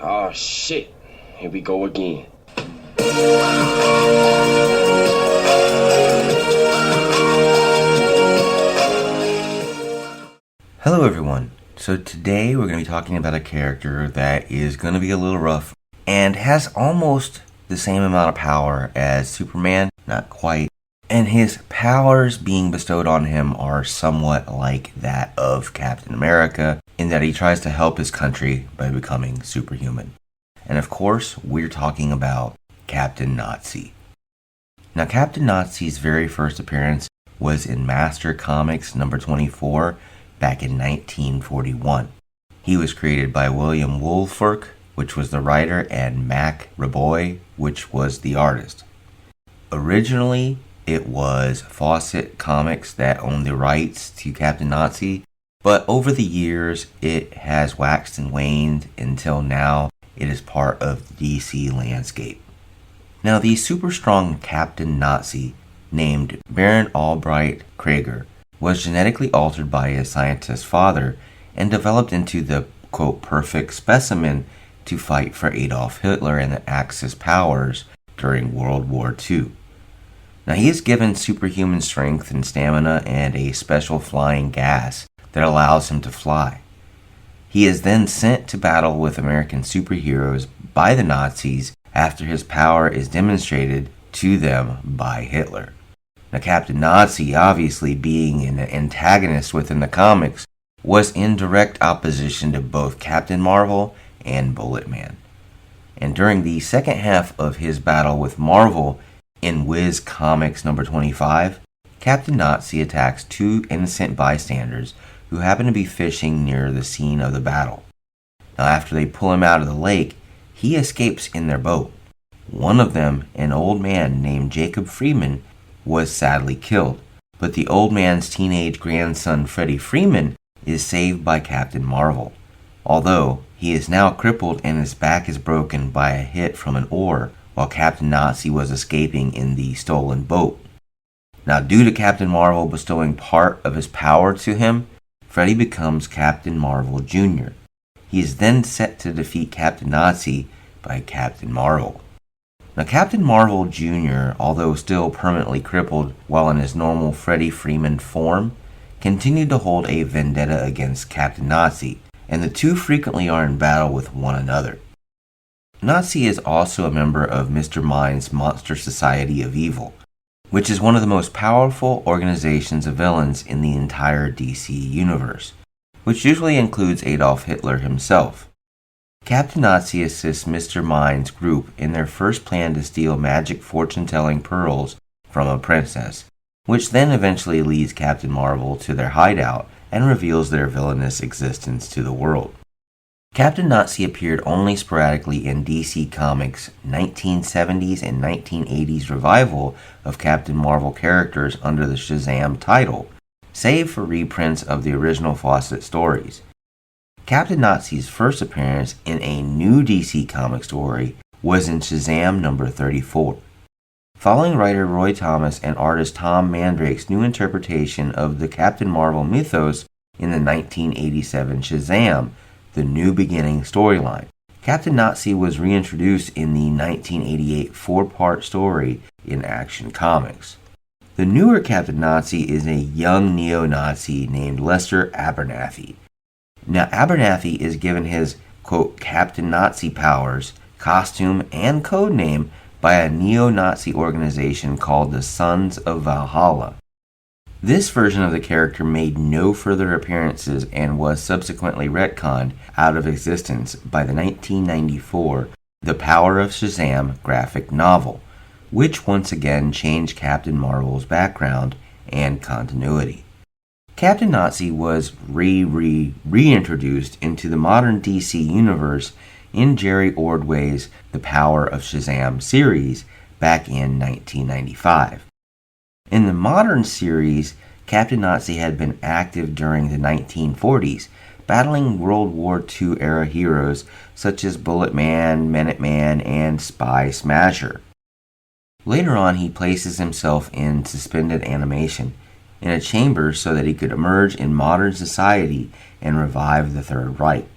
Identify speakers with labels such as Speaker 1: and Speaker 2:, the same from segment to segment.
Speaker 1: Oh shit, here we go again.
Speaker 2: Hello everyone. So today we're going to be talking about a character that is going to be a little rough and has almost the same amount of power as Superman, not quite. And his powers being bestowed on him are somewhat like that of Captain America in that he tries to help his country by becoming superhuman. And of course, we're talking about Captain Nazi. Now, Captain Nazi's very first appearance was in Master Comics number 24 back in 1941. He was created by William Woolfolk, which was the writer, and Mac Raboy, which was the artist. Originally, it was Fawcett Comics that owned the rights to Captain Nazi, but over the years, it has waxed and waned until now it is part of the DC landscape. Now, the super strong Captain Nazi, named Baron Albright Krieger, was genetically altered by his scientist father and developed into the, quote, perfect specimen to fight for Adolf Hitler and the Axis powers during World War II. Now, he is given superhuman strength and stamina and a special flying gas that allows him to fly. He is then sent to battle with American superheroes by the Nazis after his power is demonstrated to them by Hitler. Now, Captain Nazi, obviously being an antagonist within the comics, was in direct opposition to both Captain Marvel and Bullet Man. And during the second half of his battle with Marvel in Wiz Comics number 25, Captain Nazi attacks two innocent bystanders who happen to be fishing near the scene of the battle. Now, after they pull him out of the lake, he escapes in their boat. One of them, an old man named Jacob Freeman, was sadly killed, but the old man's teenage grandson Freddie Freeman is saved by Captain Marvel, although he is now crippled and his back is broken by a hit from an oar while Captain Nazi was escaping in the stolen boat. Now, due to Captain Marvel bestowing part of his power to him, Freddie becomes Captain Marvel Jr. He is then set to defeat Captain Nazi by Captain Marvel. Now, Captain Marvel Jr., although still permanently crippled while in his normal Freddie Freeman form, continued to hold a vendetta against Captain Nazi, and the two frequently are in battle with one another. Nazi is also a member of Mr. Mind's Monster Society of Evil, which is one of the most powerful organizations of villains in the entire DC universe, which usually includes Adolf Hitler himself. Captain Nazi assists Mr. Mind's group in their first plan to steal magic fortune-telling pearls from a princess, which then eventually leads Captain Marvel to their hideout and reveals their villainous existence to the world. Captain Nazi appeared only sporadically in DC Comics' 1970s and 1980s revival of Captain Marvel characters under the Shazam title, save for reprints of the original Fawcett stories. Captain Nazi's first appearance in a new DC comic story was in Shazam number 34. Following writer Roy Thomas and artist Tom Mandrake's new interpretation of the Captain Marvel mythos in the 1987 Shazam, The New Beginning storyline, Captain Nazi was reintroduced in the 1988 four-part story in Action Comics. The newer Captain Nazi is a young neo-Nazi named Lester Abernathy. Now, Abernathy is given his, quote, Captain Nazi powers, costume, and code name by a neo-Nazi organization called the Sons of Valhalla. This version of the character made no further appearances and was subsequently retconned out of existence by the 1994 The Power of Shazam graphic novel, which once again changed Captain Marvel's background and continuity. Captain Nazi was reintroduced into the modern DC universe in Jerry Ordway's The Power of Shazam series back in 1995. In the modern series, Captain Nazi had been active during the 1940s, battling World War II era heroes such as Bullet Man, Minuteman, and Spy Smasher. Later on, he places himself in suspended animation in a chamber so that he could emerge in modern society and revive the Third Reich.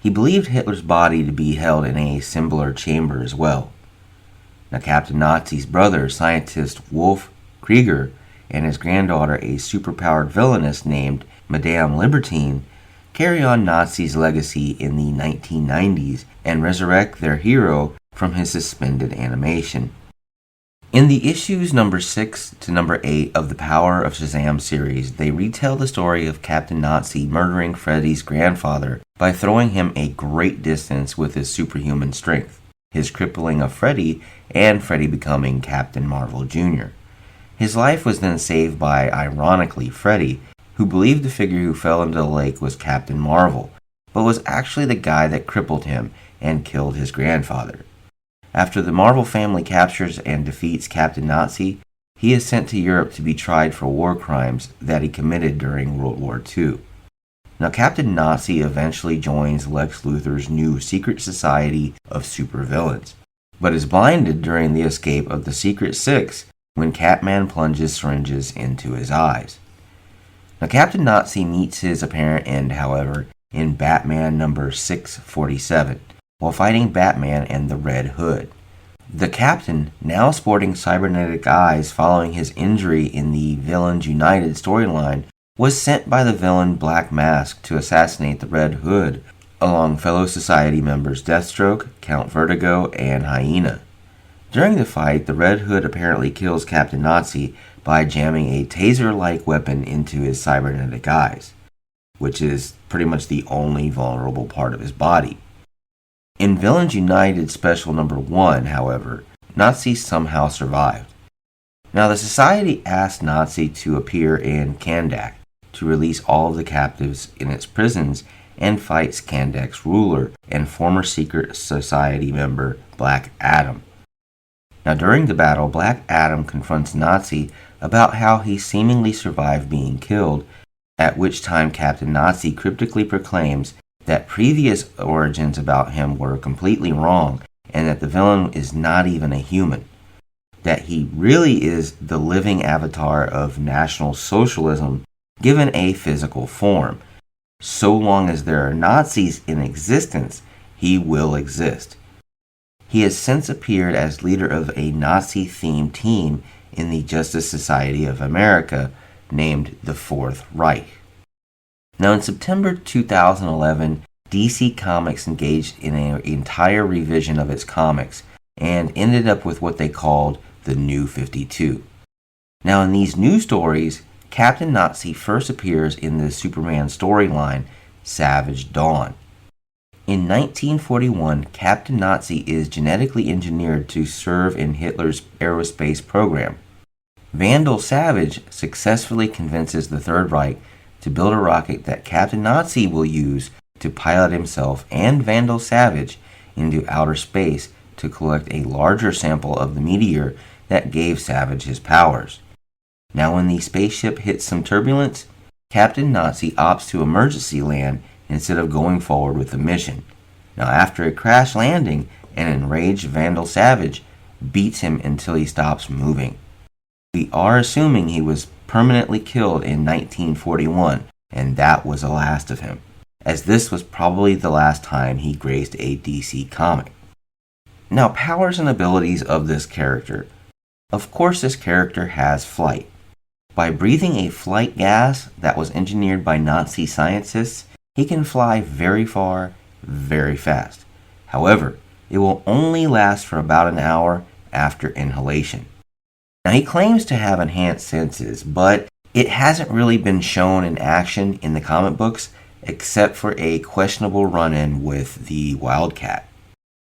Speaker 2: He believed Hitler's body to be held in a similar chamber as well. Now, Captain Nazi's brother, scientist Wolf Krieger, and his granddaughter, a superpowered villainess named Madame Libertine, carry on Nazi's legacy in the 1990s and resurrect their hero from his suspended animation. In the issues number 6 to number 8 of the Power of Shazam series, they retell the story of Captain Nazi murdering Freddy's grandfather by throwing him a great distance with his superhuman strength, his crippling of Freddy, and Freddy becoming Captain Marvel Jr. His life was then saved by, ironically, Freddy, who believed the figure who fell into the lake was Captain Marvel, but was actually the guy that crippled him and killed his grandfather. After the Marvel family captures and defeats Captain Nazi, he is sent to Europe to be tried for war crimes that he committed during World War II. Now, Captain Nazi eventually joins Lex Luthor's new secret society of supervillains, but is blinded during the escape of the Secret Six when Catman plunges syringes into his eyes. Now, Captain Nazi meets his apparent end, however, in Batman number 647, while fighting Batman and the Red Hood. The Captain, now sporting cybernetic eyes following his injury in the Villains United storyline, was sent by the villain Black Mask to assassinate the Red Hood, along fellow society members Deathstroke, Count Vertigo, and Hyena. During the fight, the Red Hood apparently kills Captain Nazi by jamming a taser-like weapon into his cybernetic eyes, which is pretty much the only vulnerable part of his body. In Villains United Special Number 1, however, Nazi somehow survived. Now, the Society asked Nazi to appear in Kandak to release all of the captives in its prisons and fights Kandak's ruler and former secret society member Black Adam. Now, during the battle, Black Adam confronts Nazi about how he seemingly survived being killed, at which time Captain Nazi cryptically proclaims that previous origins about him were completely wrong and that the villain is not even a human, that he really is the living avatar of National Socialism given a physical form. So long as there are Nazis in existence, he will exist. He has since appeared as leader of a Nazi-themed team in the Justice Society of America named the Fourth Reich. Now, in September 2011, DC Comics engaged in an entire revision of its comics and ended up with what they called the New 52. Now, in these new stories, Captain Nazi first appears in the Superman storyline, Savage Dawn. In 1941, Captain Nazi is genetically engineered to serve in Hitler's aerospace program. Vandal Savage successfully convinces the Third Reich to build a rocket that Captain Nazi will use to pilot himself and Vandal Savage into outer space to collect a larger sample of the meteor that gave Savage his powers. Now, when the spaceship hits some turbulence, Captain Nazi opts to emergency land instead of going forward with the mission. Now, after a crash landing, an enraged Vandal Savage beats him until he stops moving. We are assuming he was permanently killed in 1941, and that was the last of him, as this was probably the last time he graced a DC comic. Now, powers and abilities of this character. Of course, this character has flight. By breathing a flight gas that was engineered by Nazi scientists, he can fly very far, very fast. However, it will only last for about an hour after inhalation. Now, he claims to have enhanced senses, but it hasn't really been shown in action in the comic books except for a questionable run-in with the Wildcat.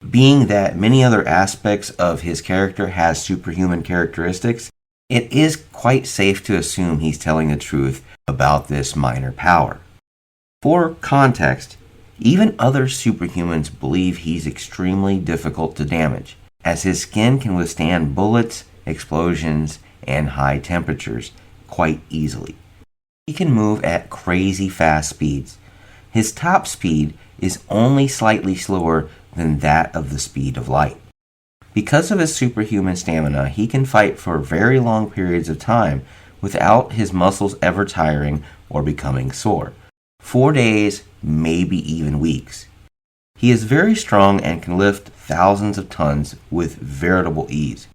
Speaker 2: Being that many other aspects of his character has superhuman characteristics, it is quite safe to assume he's telling the truth about this minor power. For context, even other superhumans believe he's extremely difficult to damage, as his skin can withstand bullets, explosions, and high temperatures quite easily. He can move at crazy fast speeds. His top speed is only slightly slower than that of the speed of light. Because of his superhuman stamina, he can fight for very long periods of time without his muscles ever tiring or becoming sore. 4 days, maybe even weeks. He is very strong and can lift thousands of tons with veritable ease.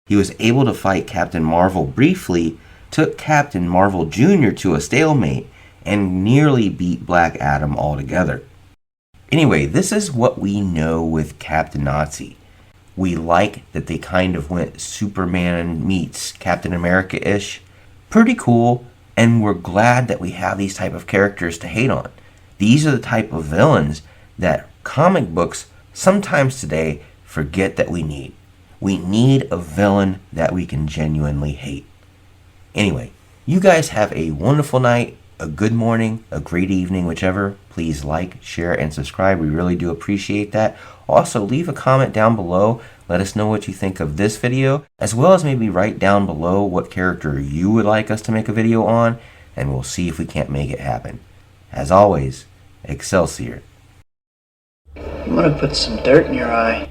Speaker 2: He was able to fight Captain Marvel briefly, took Captain Marvel Jr. to a stalemate, and nearly beat Black Adam altogether. Anyway, this is what we know with Captain Nazi. We like that they kind of went Superman meets Captain America-ish. Pretty cool, and we're glad that we have these type of characters to hate on. These are the type of villains that comic books sometimes today forget that we need. We need a villain that we can genuinely hate. Anyway, you guys have a wonderful night, a good morning, a great evening, whichever. Please like, share, and subscribe. We really do appreciate that. Also, leave a comment down below. Let us know what you think of this video, as well as maybe write down below what character you would like us to make a video on, and we'll see if we can't make it happen. As always, Excelsior.
Speaker 3: I'm gonna put some dirt in your eye.